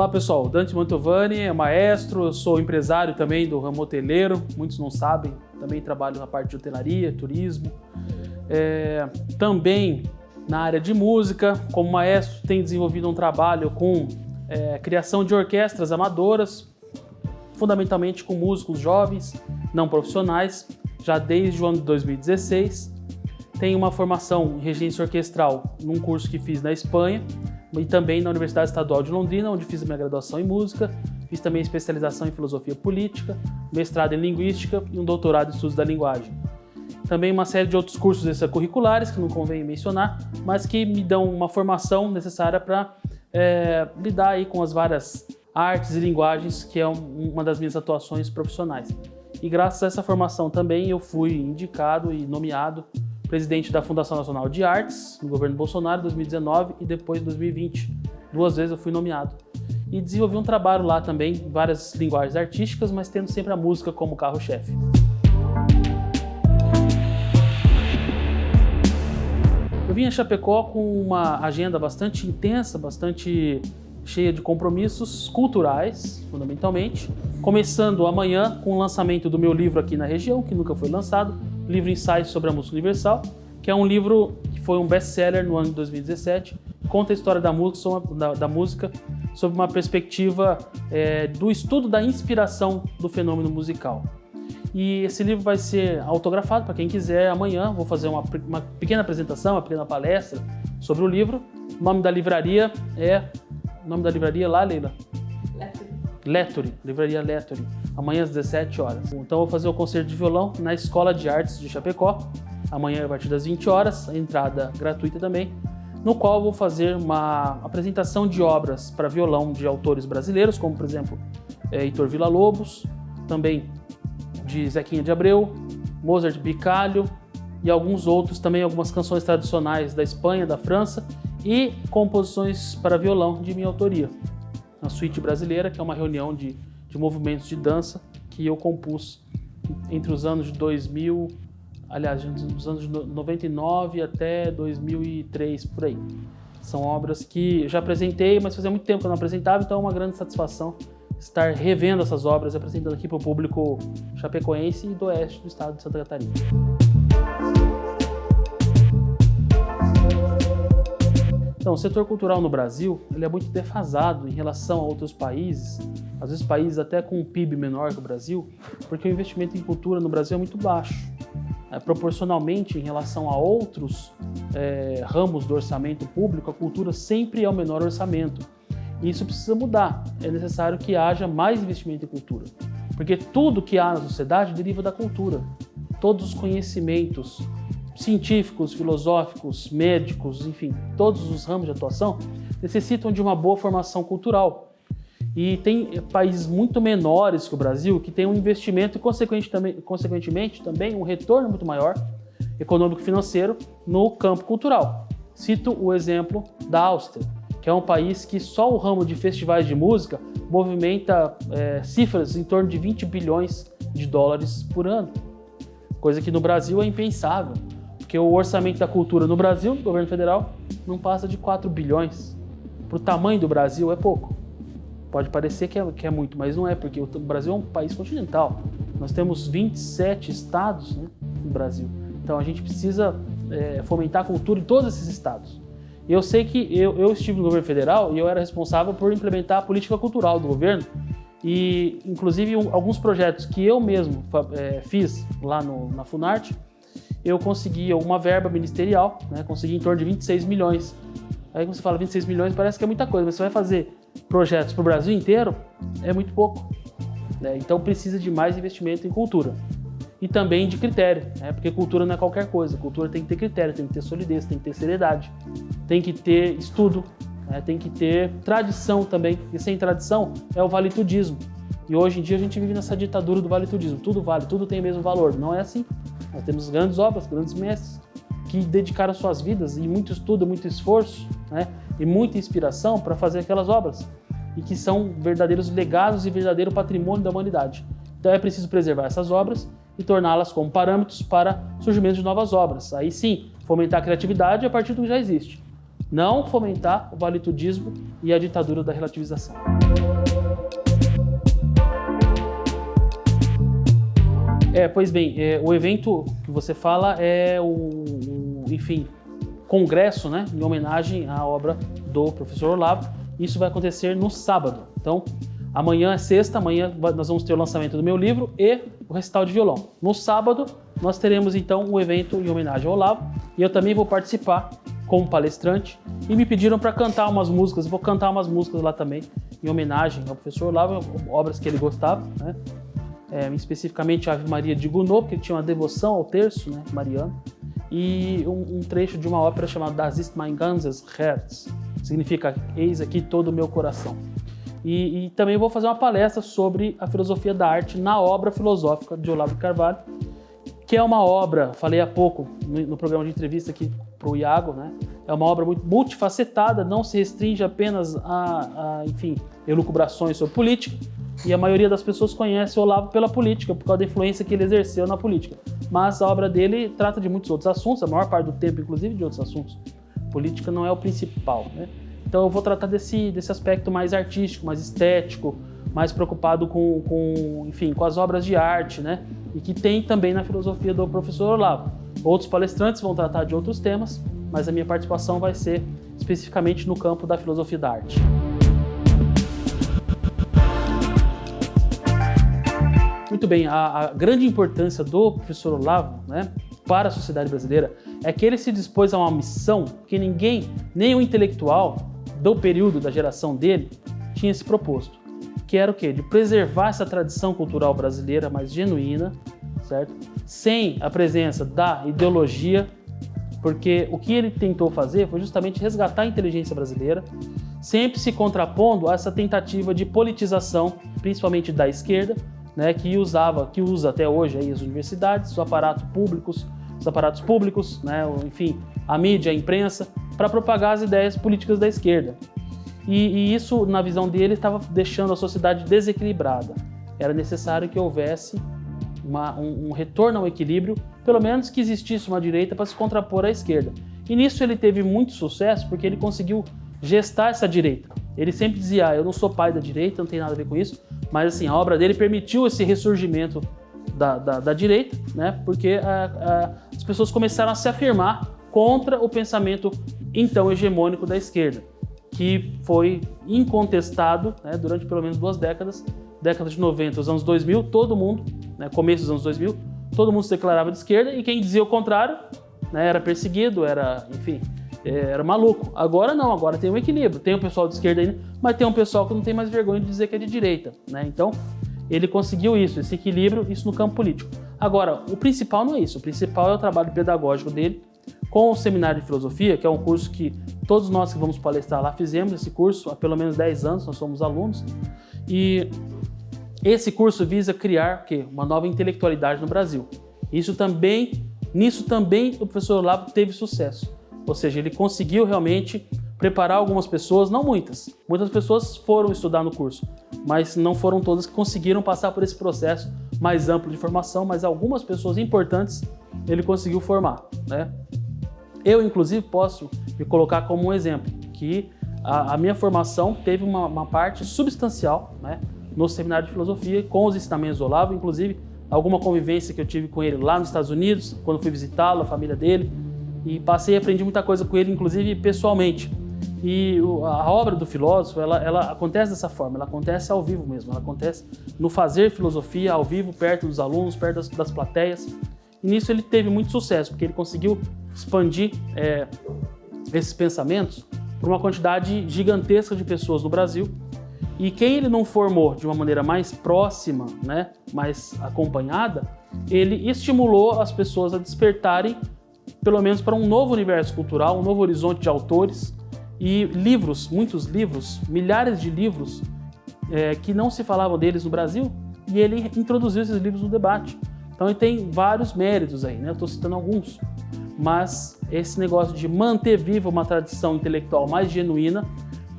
Olá pessoal, Dante Mantovani é maestro, eu sou empresário também do ramo hoteleiro, muitos não sabem, também trabalho na parte de hotelaria, turismo. Também na área de música, como maestro tenho desenvolvido um trabalho com criação de orquestras amadoras, fundamentalmente com músicos jovens, não profissionais, já desde o ano de 2016. Tenho uma formação em regência orquestral num curso que fiz na Espanha, e também na Universidade Estadual de Londrina, onde fiz a minha graduação em música, fiz também especialização em filosofia política, mestrado em linguística e um doutorado em estudos da linguagem. Também uma série de outros cursos extracurriculares, que não convém mencionar, mas que me dão uma formação necessária para lidar aí com as várias artes e linguagens, que é uma das minhas atuações profissionais. E graças a essa formação também eu fui indicado e nomeado presidente da Fundação Nacional de Artes, no governo Bolsonaro, em 2019 e depois em 2020. 2 vezes eu fui nomeado. E desenvolvi um trabalho lá também, em várias linguagens artísticas, mas tendo sempre a música como carro-chefe. Eu vim a Chapecó com uma agenda bastante intensa, bastante cheia de compromissos culturais, fundamentalmente. Começando amanhã com o lançamento do meu livro aqui na região, que nunca foi lançado, livro Ensaios sobre a Música Universal, que é um livro que foi um best-seller no ano de 2017, conta a história da música sob uma perspectiva do estudo da inspiração do fenômeno musical. E esse livro vai ser autografado para quem quiser amanhã. Vou fazer uma pequena apresentação, uma pequena palestra sobre o livro. O nome da livraria lá, Leila? Léturi, livraria Léturi, amanhã às 17 horas. Então eu vou fazer o concerto de violão na Escola de Artes de Chapecó, amanhã a partir das 20 horas, a entrada gratuita também, no qual eu vou fazer uma apresentação de obras para violão de autores brasileiros, como por exemplo Heitor Villa-Lobos, também de Zequinha de Abreu, Mozart Bicalho e alguns outros, também algumas canções tradicionais da Espanha, da França e composições para violão de minha autoria. A Suíte Brasileira, que é uma reunião de movimentos de dança que eu compus entre os anos de 2000, aliás, dos anos de 99 até 2003, por aí. São obras que já apresentei, mas fazia muito tempo que eu não apresentava, então é uma grande satisfação estar revendo essas obras e apresentando aqui para o público chapecoense e do oeste do estado de Santa Catarina. Então, o setor cultural no Brasil ele é muito defasado em relação a outros países, às vezes países até com um PIB menor que o Brasil, porque o investimento em cultura no Brasil é muito baixo. Proporcionalmente, em relação a outros ramos do orçamento público, a cultura sempre é o menor orçamento. E isso precisa mudar. É necessário que haja mais investimento em cultura, porque tudo que há na sociedade deriva da cultura. Todos os conhecimentos científicos, filosóficos, médicos, enfim, todos os ramos de atuação necessitam de uma boa formação cultural. E tem países muito menores que o Brasil que têm um investimento e, consequentemente, também um retorno muito maior econômico-financeiro no campo cultural. Cito o exemplo da Áustria, que é um país que só o ramo de festivais de música movimenta cifras em torno de 20 bilhões de dólares por ano, coisa que no Brasil é impensável. Porque o orçamento da cultura no Brasil, do governo federal, não passa de 4 bilhões. Para o tamanho do Brasil é pouco. Pode parecer que é muito, mas não é, porque o Brasil é um país continental. Nós temos 27 estados, né, no Brasil. Então a gente precisa fomentar a cultura em todos esses estados. E eu sei que eu estive no governo federal e eu era responsável por implementar a política cultural do governo. E, inclusive, alguns projetos que eu mesmo fiz lá na Funarte, eu consegui alguma verba ministerial, né? Consegui em torno de 26 milhões. Aí quando você fala 26 milhões parece que é muita coisa, mas você vai fazer projetos para o Brasil inteiro, é muito pouco. Né? Então precisa de mais investimento em cultura. E também de critério, né? Porque cultura não é qualquer coisa. Cultura tem que ter critério, tem que ter solidez, tem que ter seriedade, tem que ter estudo, né? Tem que ter tradição também. E sem tradição é o valetudismo. E hoje em dia a gente vive nessa ditadura do valetudismo. Tudo vale, tudo tem o mesmo valor. Não é assim. Nós temos grandes obras, grandes mestres que dedicaram suas vidas e muito estudo, muito esforço, né? E muita inspiração para fazer aquelas obras. E que são verdadeiros legados e verdadeiro patrimônio da humanidade. Então é preciso preservar essas obras e torná-las como parâmetros para surgimento de novas obras. Aí sim, fomentar a criatividade a partir do que já existe. não fomentar o valetudismo e a ditadura da relativização. Pois bem, o evento que você fala é enfim, congresso, né, em homenagem à obra do professor Olavo. Isso vai acontecer no sábado. Então, amanhã é sexta, amanhã nós vamos ter o lançamento do meu livro e o recital de violão. No sábado, nós teremos então um evento em homenagem ao Olavo e eu também vou participar como palestrante e me pediram para cantar umas músicas, vou cantar umas músicas lá também em homenagem ao professor Olavo, obras que ele gostava, né? Especificamente a Ave Maria de Gounod, porque ele tinha uma devoção ao terço, né, mariano, e um trecho de uma ópera chamada Das ist mein ganzes Herz, significa eis aqui todo o meu coração. E também vou fazer uma palestra sobre a filosofia da arte na obra filosófica de Olavo de Carvalho, que é uma obra, falei há pouco no programa de entrevista aqui para o Iago, né? É uma obra muito multifacetada, não se restringe apenas enfim, elucubrações sobre política, e a maioria das pessoas conhece o Olavo pela política, por causa da influência que ele exerceu na política. Mas a obra dele trata de muitos outros assuntos, a maior parte do tempo, inclusive, de outros assuntos. Política não é o principal, né? Então eu vou tratar desse aspecto mais artístico, mais estético, mais preocupado enfim, com as obras de arte, né? E que tem também na filosofia do professor Olavo. Outros palestrantes vão tratar de outros temas, mas a minha participação vai ser especificamente no campo da filosofia da arte. Muito bem, a grande importância do professor Olavo, né, para a sociedade brasileira é que ele se dispôs a uma missão que ninguém, nem o intelectual do período da geração dele, tinha se proposto, que era o quê? De preservar essa tradição cultural brasileira mais genuína, certo? Sem a presença da ideologia, porque o que ele tentou fazer foi justamente resgatar a inteligência brasileira, sempre se contrapondo a essa tentativa de politização, principalmente da esquerda, né, que usa até hoje aí as universidades, os aparatos públicos, né, enfim, a mídia, a imprensa, para propagar as ideias políticas da esquerda. E isso, na visão dele, estava deixando a sociedade desequilibrada. Era necessário que houvesse um retorno ao equilíbrio, pelo menos que existisse uma direita para se contrapor à esquerda. E nisso ele teve muito sucesso porque ele conseguiu gestar essa direita. Ele sempre dizia, eu não sou pai da direita, não tem nada a ver com isso, mas assim, a obra dele permitiu esse ressurgimento da direita, né? Porque as pessoas começaram a se afirmar contra o pensamento então hegemônico da esquerda, que foi incontestado, né, durante pelo menos 2 décadas, décadas de 90, os anos 2000, todo mundo, né, começo dos anos 2000, todo mundo se declarava de esquerda e quem dizia o contrário, né, era perseguido, enfim, era maluco. Agora não, agora tem um equilíbrio. Tem o pessoal de esquerda ainda, mas tem um pessoal que não tem mais vergonha de dizer que é de direita, né? Então, ele conseguiu esse equilíbrio, isso no campo político. Agora, o principal não é isso. O principal é o trabalho pedagógico dele com o Seminário de Filosofia, que é um curso que todos nós que vamos palestrar lá fizemos esse curso há pelo menos 10 anos, nós somos alunos. E esse curso visa criar uma nova intelectualidade no Brasil. Nisso também o professor Olavo teve sucesso. Ou seja, ele conseguiu realmente preparar algumas pessoas, não muitas. Muitas pessoas foram estudar no curso, mas não foram todas que conseguiram passar por esse processo mais amplo de formação, mas algumas pessoas importantes ele conseguiu formar, né? Eu, inclusive, posso me colocar como um exemplo, que a minha formação teve uma parte substancial, né, no Seminário de Filosofia, com os ensinamentos do Olavo, inclusive alguma convivência que eu tive com ele lá nos Estados Unidos, quando fui visitá-lo, a família dele, e aprendi muita coisa com ele, inclusive pessoalmente. E a obra do filósofo, ela acontece dessa forma, ela acontece ao vivo mesmo, ela acontece no fazer filosofia ao vivo, perto dos alunos, perto das plateias. E nisso ele teve muito sucesso, porque ele conseguiu expandir esses pensamentos para uma quantidade gigantesca de pessoas no Brasil. E quem ele não formou de uma maneira mais próxima, né, mais acompanhada, ele estimulou as pessoas a despertarem pelo menos para um novo universo cultural, um novo horizonte de autores e livros, muitos livros, milhares de livros que não se falavam deles no Brasil, e ele introduziu esses livros no debate. Então ele tem vários méritos aí, né? Eu estou citando alguns, mas esse negócio de manter viva uma tradição intelectual mais genuína,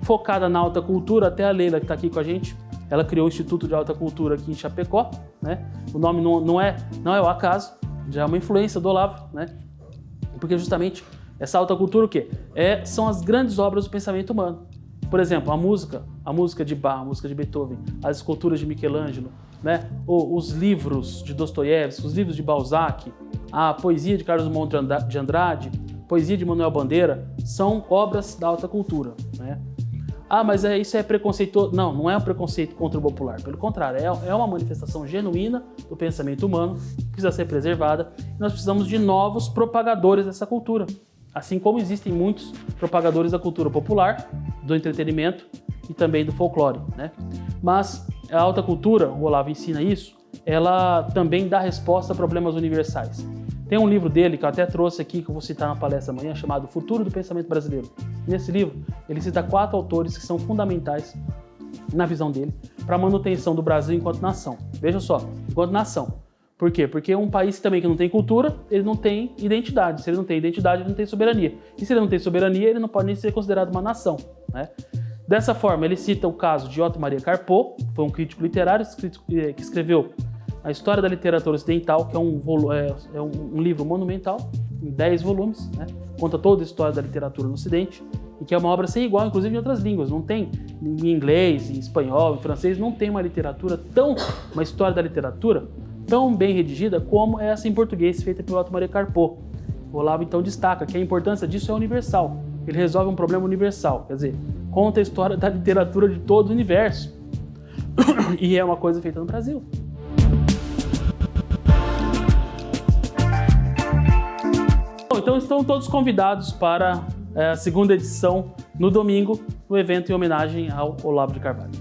focada na alta cultura, até a Leila que está aqui com a gente, ela criou o Instituto de Alta Cultura aqui em Chapecó, né? O nome não é o acaso, já é uma influência do Olavo, né? Porque justamente Essa alta cultura o quê? São as grandes obras do pensamento humano. Por exemplo, a música de Bach, a música de Beethoven, as esculturas de Michelangelo, né? Ou os livros de Dostoiévski, os livros de Balzac, a poesia de Carlos Drummond de Andrade, poesia de Manuel Bandeira, são obras da alta cultura, né? Mas isso é preconceituoso. Não, não é um preconceito contra o popular. Pelo contrário, é uma manifestação genuína do pensamento humano que precisa ser preservada. E nós precisamos de novos propagadores dessa cultura. Assim como existem muitos propagadores da cultura popular, do entretenimento e também do folclore, né? Mas a alta cultura, o Olavo ensina isso, ela também dá resposta a problemas universais. Tem um livro dele que eu até trouxe aqui, que eu vou citar na palestra amanhã, chamado Futuro do Pensamento Brasileiro. Nesse livro, ele cita 4 autores que são fundamentais, na visão dele, para a manutenção do Brasil enquanto nação. Veja só, enquanto nação. Por quê? Porque um país também que não tem cultura, ele não tem identidade. Se ele não tem identidade, ele não tem soberania. E se ele não tem soberania, ele não pode nem ser considerado uma nação, né? Dessa forma, ele cita o caso de Otto Maria Carpo, que foi um crítico literário que escreveu A História da Literatura Ocidental, que é um livro monumental, em 10 volumes, né? Conta toda a história da literatura no Ocidente, e que é uma obra sem igual, inclusive em outras línguas. Não tem em inglês, em espanhol, em francês, não tem uma história da literatura tão bem redigida como essa em português, feita pelo Otto Maria Carpo. O Olavo então destaca que a importância disso é universal. Ele resolve um problema universal, quer dizer, conta a história da literatura de todo o universo. E é uma coisa feita no Brasil. Então estão todos convidados para a segunda edição, no domingo, do evento em homenagem ao Olavo de Carvalho.